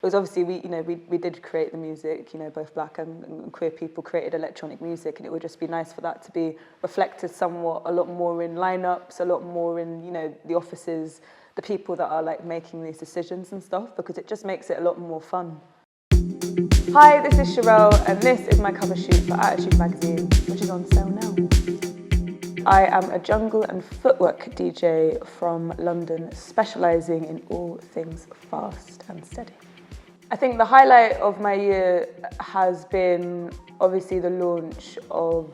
It was obviously, we did create the music, both black and queer people created electronic music, and it would just be nice for that to be reflected somewhat a lot more in lineups, a lot more in, the offices, the people that are like making these decisions and stuff, because it just makes it a lot more fun. Hi, this is Sherelle, and this is my cover shoot for Attitude magazine, which is on sale now. I am a jungle and footwork DJ from London, specialising in all things fast and steady. I think the highlight of my year has been obviously the launch of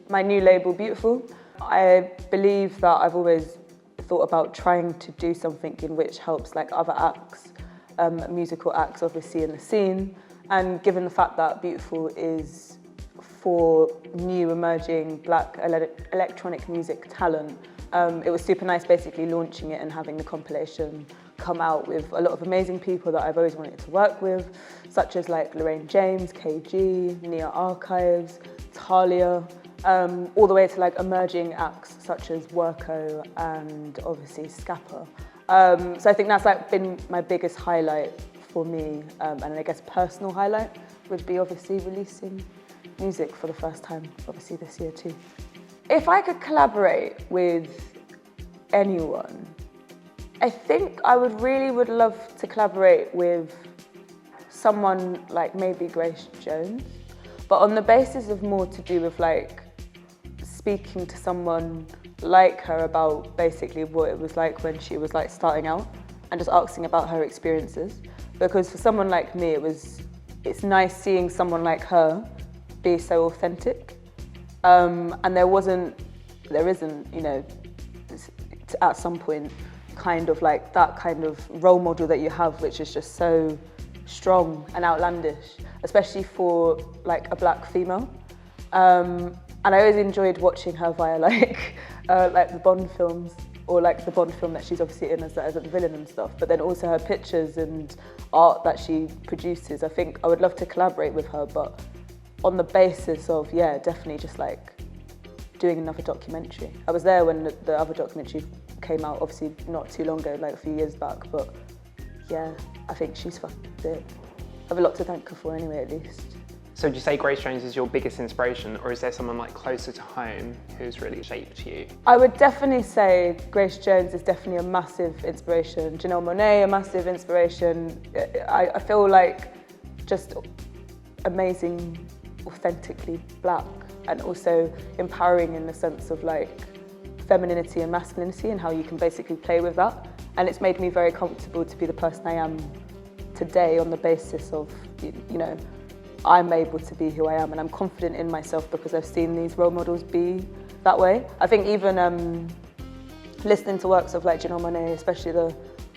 my new label, Beautiful. I believe that I've always thought about trying to do something in which helps like other acts, musical acts obviously in the scene, and given the fact that Beautiful is for new emerging black electronic music talent, it was super nice basically launching it and having the compilation come out with a lot of amazing people that I've always wanted to work with, such as like Lorraine James, KG, Nia Archives, Talia, all the way to like emerging acts such as Worko and obviously Scappa. So I think that's like been my biggest highlight for me, and I guess personal highlight would be obviously releasing music for the first time, obviously this year too. If I could collaborate with anyone, I think I would love to collaborate with someone like maybe Grace Jones, but on the basis of more to do with like speaking to someone like her about basically what it was like when she was like starting out and just asking about her experiences. Because for someone like me, it's nice seeing someone like her be so authentic, and there isn't, at some point, kind of like that kind of role model that you have, which is just so strong and outlandish, especially for like a black female. And I always enjoyed watching her via like the Bond films, or like the Bond film that she's obviously in as a villain and stuff, but then also her pictures and art that she produces. I think I would love to collaborate with her, but on the basis of, yeah, definitely just like doing another documentary. I was there when the other documentary came out, obviously not too long ago, like a few years back, but yeah, I think she's fucking it. I have a lot to thank her for anyway, at least. So would you say Grace Jones is your biggest inspiration, or is there someone like closer to home who's really shaped you? I would definitely say Grace Jones is definitely a massive inspiration. Janelle Mone, a massive inspiration. I feel like just amazing, authentically black, and also empowering in the sense of like femininity and masculinity and how you can basically play with that. And it's made me very comfortable to be the person I am today on the basis of, I'm able to be who I am, and I'm confident in myself because I've seen these role models be that way. I think even listening to works of like Janelle Mone, especially the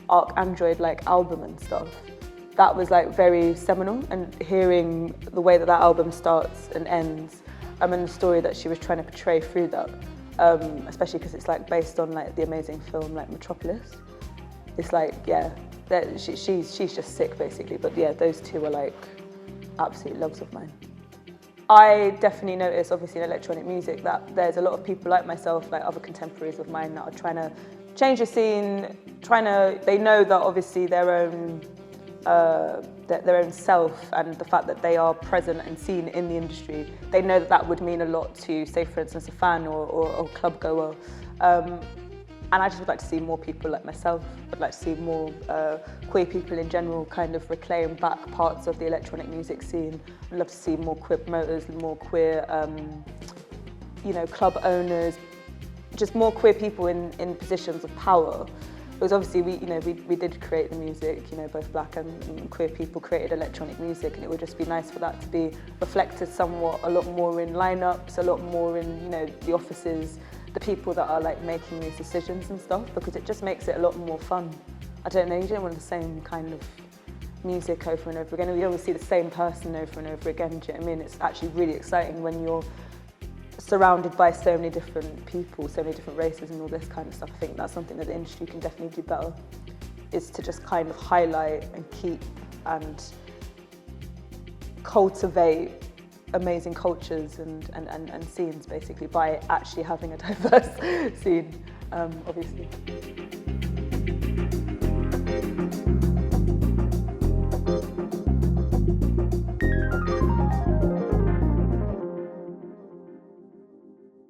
Arc Android like album and stuff, that was like very seminal, and hearing the way that album starts and ends, and the story that she was trying to portray through that, especially because it's like based on like the amazing film like Metropolis. It's like, yeah, she's just sick basically, but yeah, those two are like absolute loves of mine. I definitely notice, obviously in electronic music, that there's a lot of people like myself, like other contemporaries of mine, that are trying to change the scene, they know that obviously their own self and the fact that they are present and seen in the industry, they know that would mean a lot to, say for instance, a fan or club goer. And I just would like to see more people like myself. I'd like to see more queer people in general kind of reclaim back parts of the electronic music scene. I'd love to see more queer promoters, more queer, club owners, just more queer people in positions of power. Because obviously we did create the music, both black and queer people created electronic music, and it would just be nice for that to be reflected somewhat a lot more in lineups, a lot more in the offices, the people that are like making these decisions and stuff, because it just makes it a lot more fun. I don't know, you don't want the same kind of music over and over again. You don't want to see the same person over and over again, do you know what I mean? It's actually really exciting when you're surrounded by so many different people, so many different races and all this kind of stuff. I think that's something that the industry can definitely do better, is to just kind of highlight and keep and cultivate amazing cultures and scenes basically by actually having a diverse scene, obviously.